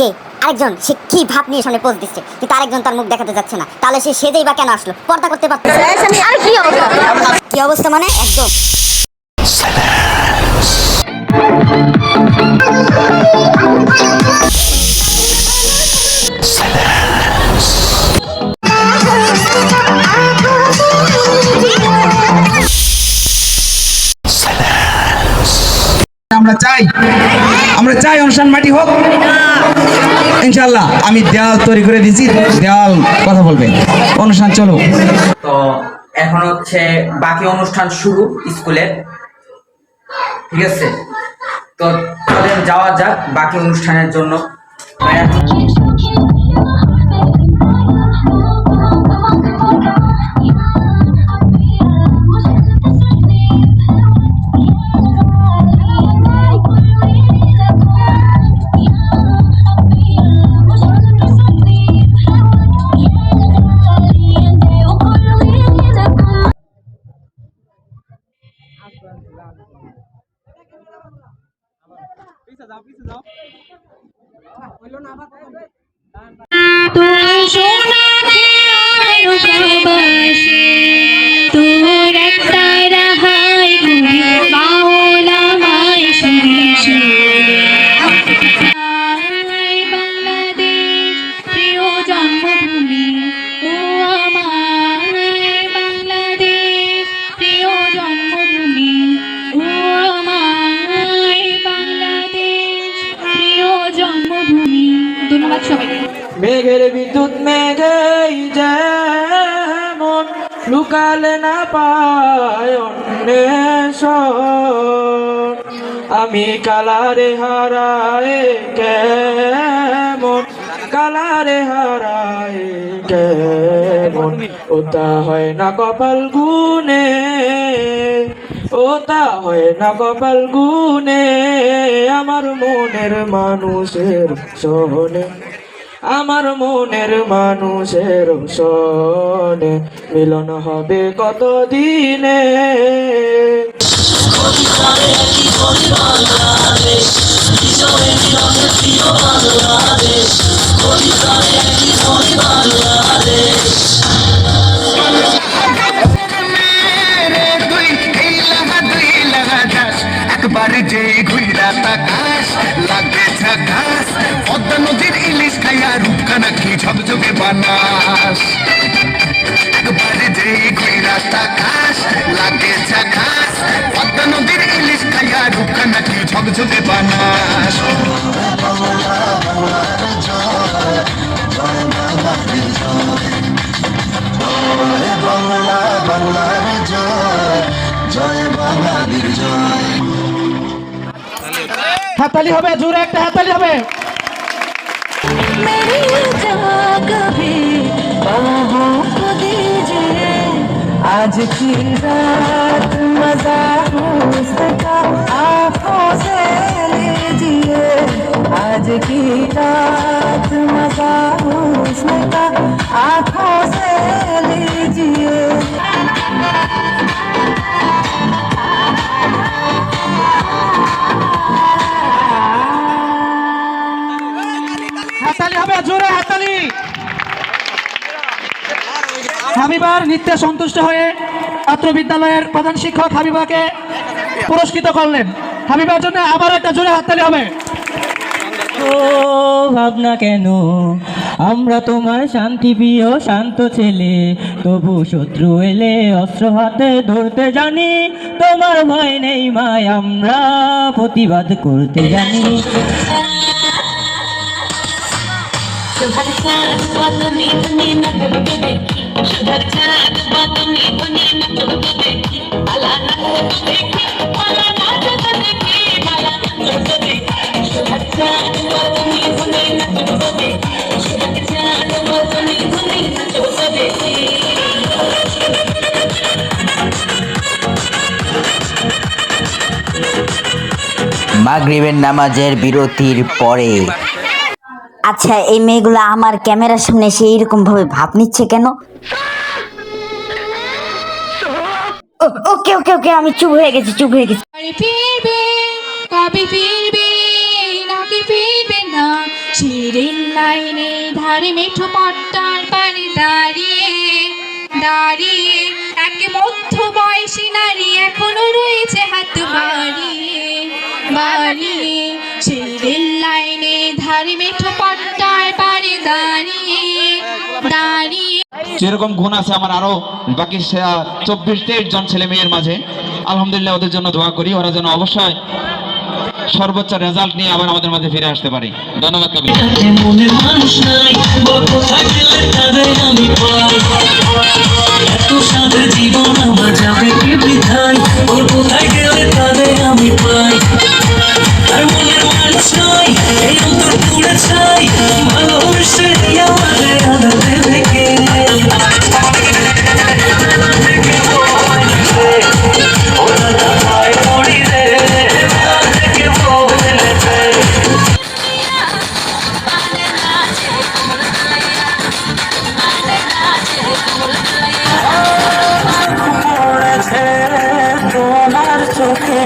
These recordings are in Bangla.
কে আরেকজন, সে কি ভাব নিয়ে সামনে পোজ দিচ্ছে, কিন্তু আরেকজন তার মুখ দেখাতে যাচ্ছে না, তাহলে সে সেজেই বা কেন আসলো? পর্দা করতে পারতেছে না। আর কি অবস্থা? কি অবস্থা মানে একদম আমরা চাই অনুষ্ঠান মাটি হোক ইনশাআল্লাহ। আমি দেওয়াল তৈরি করে দিয়েছি, দেওয়াল কথা বলবে, অনুষ্ঠান চলো। তো এখন হচ্ছে বাকি অনুষ্ঠান শুরু স্কুলের, ঠিক আছে? তো চলেন যাওয়া যাক বাকি অনুষ্ঠানের জন্য। তুই সোনাকে আর ভালোবাসি, তোর একটা রাহাই করি মাওলা মাই সুরে সুরে। বাংলাদেশ প্রিয় জন্মভূমি, ও আমার বাংলাদেশ প্রিয় জন্মভূমি, ও আমার বাংলাদেশ প্রিয় জন্মভূমি। ধন্যবাদ সবাইকে। মেঘের বিদ্যুৎ মেঘেই যেমন লুকালে না পায় অন্বেষণ, আমি কালারে হারায় কেমন, কালারে হারায় কেমন, ওটা হয় না কপাল গুনে, ওটা হয় না কপাল গুনে, আমার মনের মানুষের সহনে, আমার মনের মানুষের সনে মিলন হবে কত দিনে। একবার যে ঘুইরা তাকাস লাগে ঝাকাস, পদ্মা নদীর ইলিশ খাইয়া রূপখানা কি ঝকঝকে বানাস। একবার যে ঘুইরা তাকাস লাগে ঝাকাস, পদ্মা নদীর ইলিশ খাইয়া রূপখানা কি ঝকঝকে বানাস। হাততালি হবে, জোরে একটা হাততালি হবে। मेरी जहाँ कभी बाहों को दीजिए, आज की रात मजा उसका आँखों से लीजिए, आज की रात मजा उसका आँखों से लीजिए। হাততালি হবে, জোরে হাততালি। হাবিবার নৃত্যে সন্তুষ্ট হয়ে ছাত্র বিদ্যালয়ের প্রধান শিক্ষক হাবিবাকে পুরস্কৃত করলেন। হাবিবার জন্য আবার একটা জোরে হাততালি হবে। ও ভাবনা কেন, আমরা তোমার শান্তি প্রিয় শান্ত ছেলে, তবু শত্রু এলে অস্ত্র হাতে ধরতে জানি, তোমার ভয় নেই মায়, আমরা প্রতিবাদ করতে জানি। মাগরিবের নামাজের বিরতির পরে আচ্ছা, এই মেয়েগুলো আমার ক্যামেরার সামনে এসে এইরকম ভাবে ভাব নিচ্ছে কেন? ওকে ওকে ওকে, আমি চুপ হয়ে গেছি, চুপ হয়ে গেছি। ফিরবে কবে ফিরবে নাকি ফিরবে না, সে রেল লাইনে ধারে মেঠো পট্টার পারে দাঁড়িয়ে দাঁড়িয়ে এক মধ্য বয়সী নারী এখনো রয়েছে হাত বাড়িয়ে বাড়িয়ে সেই রেল লাইনে ধারে মেঠো পট্টার পারে দাঁড়িয়ে দাঁড়িয়ে। যেরকম গুণ আছে আমার আরো বাকি 24-23 জন ছেলে মেয়ের মাঝে, আলহামদুলিল্লাহ ওদের জন্য দোয়া করি, ওরা যেন অবশ্যই সর্বোচ্চ রেজাল্ট নিয়ে আবার আমাদের মাঝে ফিরে আসতে পারে। ধন্যবাদ কবি। মনে মানুষ নাই কোথায় গেলে তাদের আমি পাই, এত সাদের জীবন আমার যাবে কি বৃথায়, ওর কোথায় গেলে তাদের আমি পাই। আর মনের মানুষ নাই এই অন্তর পুড়ে ছাই, ভালোবেসে আমাদের আদা দেবে কে? তোমার চোখে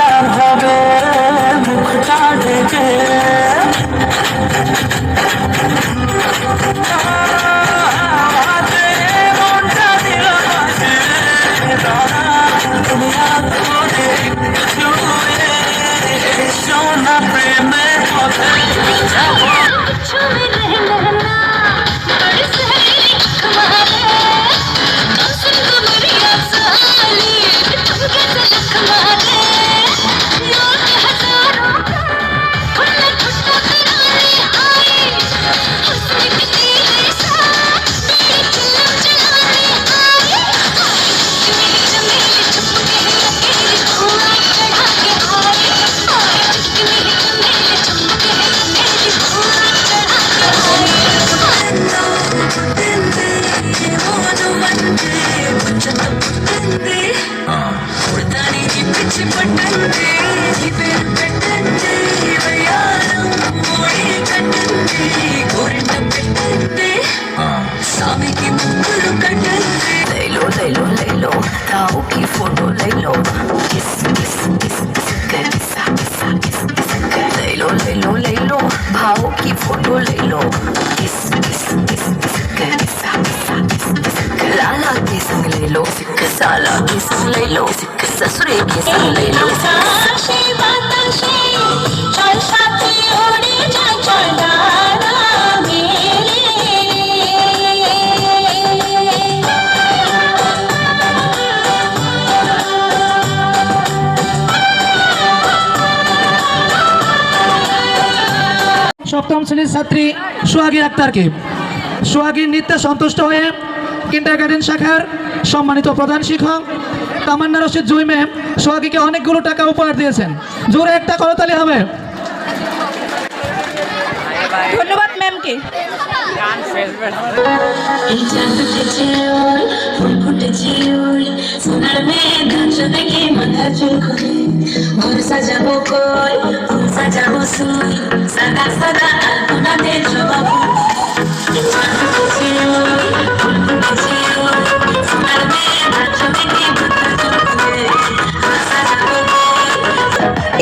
আর হবে মুখটা ঢেকে, মনটা দিল সোনা প্রেমের পথে যাব। भाव की फोटो ले लो, किस किस किस लाला के संग ले लो, साला के संग ले लो, ससुरे के संग ले लो। সপ্তম শ্রেণীর ছাত্রী সোহাগী আক্তারকে সোহাগীর নৃত্যে সন্তুষ্ট হয়ে কিন্ডারগার্টেন শাখার সম্মানিত প্রধান শিক্ষক তামান্না রশিদ জুই ম্যাম সোহাগীকে অনেকগুলো টাকা উপহার দিয়েছেন। জোরে একটা করতালি হবে। ধন্যবাদ ম্যামকে। সাজাবো কই সাজাবো সুই সদা সদা আপনাতে জবাবো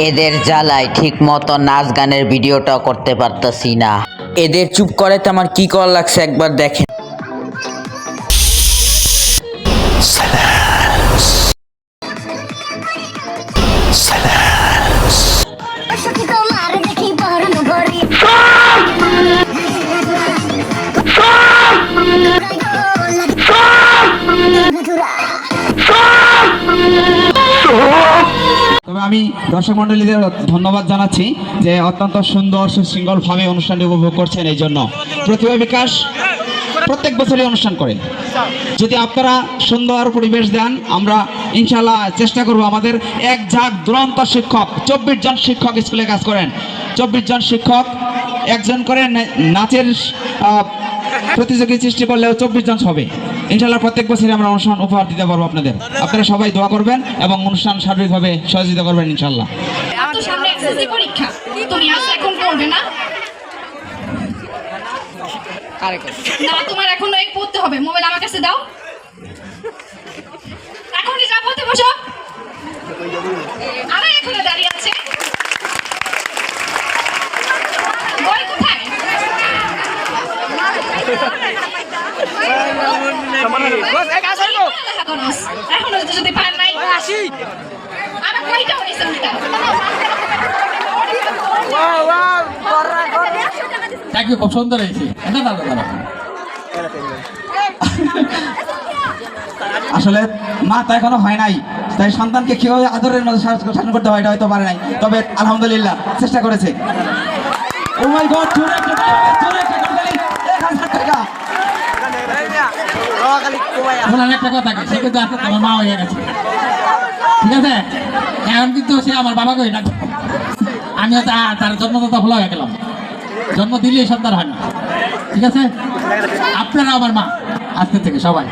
এদের জ্বালায় ঠিক মতো নাচ গানের ভিডিওটা করতে পারতাছি না। এদের চুপ করে তো আমার কি করা লাগছে একবার দেখেন। তবে আমি দর্শক মন্ডলীদের ধন্যবাদ জানাচ্ছি যে অত্যন্ত সুন্দর সুশৃঙ্খলভাবে অনুষ্ঠানটি উপভোগ করছেন। এই জন্য প্রতিভা বিকাশ প্রত্যেক বছরই অনুষ্ঠান করে। যদি আপনারা সুন্দর পরিবেশ দেন, আমরা ইনশাল্লাহ চেষ্টা করব। আমাদের এক ঝাঁক দুরন্ত শিক্ষক, 24 জন শিক্ষক স্কুলে কাজ করেন। 24 জন শিক্ষক একজন করে নাচের প্রতিযোগী সৃষ্টি করলেও 24 জন হবে। ইনশাল্লাহ প্রত্যেক বছরই আমরা অনুষ্ঠান উপহার দিতে পারবো আপনাদের। আপনারা সবাই দোয়া করবেন এবং অনুষ্ঠান সার্বিকভাবে সহযোগিতা করবেন ইনশাল্লাহ। তো সামনে এসএসসি পরীক্ষা, তুমি আজ এখন পড়বে না? না, তোমার এখন এক পড়তে হবে। মোবাইল আমার কাছে দাও, এখনই যা পড়তে বসো। আরে এখানে দাঁড়িয়ে আছে বই কোথায় এখনো যদি পান নাই আমার বইটা হয়েছে উল্টা খুব সুন্দর হয়েছে। আসলে মা তো এখনো হয় নাই, তাই সন্তানকে কিভাবে আদরের মধ্যে শাসন করতে হয় এটা হয়তো পারে নাই, তবে আলহামদুলিল্লাহ চেষ্টা করেছে। ও মাই গড, জোরে একটা করতালি, 1000 টাকা। এখন আমি একটা কথা সে কিন্তু আসলে আমার মা হয়ে গেছে, ঠিক আছে? এখন কিন্তু সে আমার বাবাকে ডাকবে, আমিও তার জন্মদাতা ভুলা হয়ে গেলাম। জন্ম দিলেই সন্তান হয় না, ঠিক আছে? আপনারা আমার মা আজকে থেকে সবাই।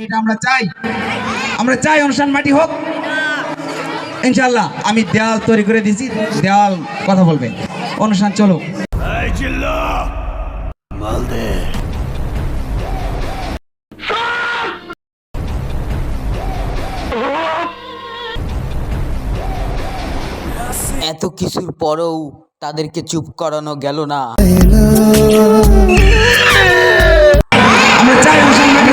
এটা আমরা চাই অনুষ্ঠান মাটি হোক ইনশাআল্লাহ। আমি দেওয়াল তৈরি করে দিয়েছি, দেওয়াল কথা বলবে, অনুষ্ঠান চলুক। এত কিছুর পরেও তাদেরকে চুপ করানো গেল না। আমরা চাই অনুষ্ঠান মাটি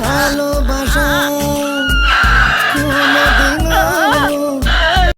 ভালোবাসা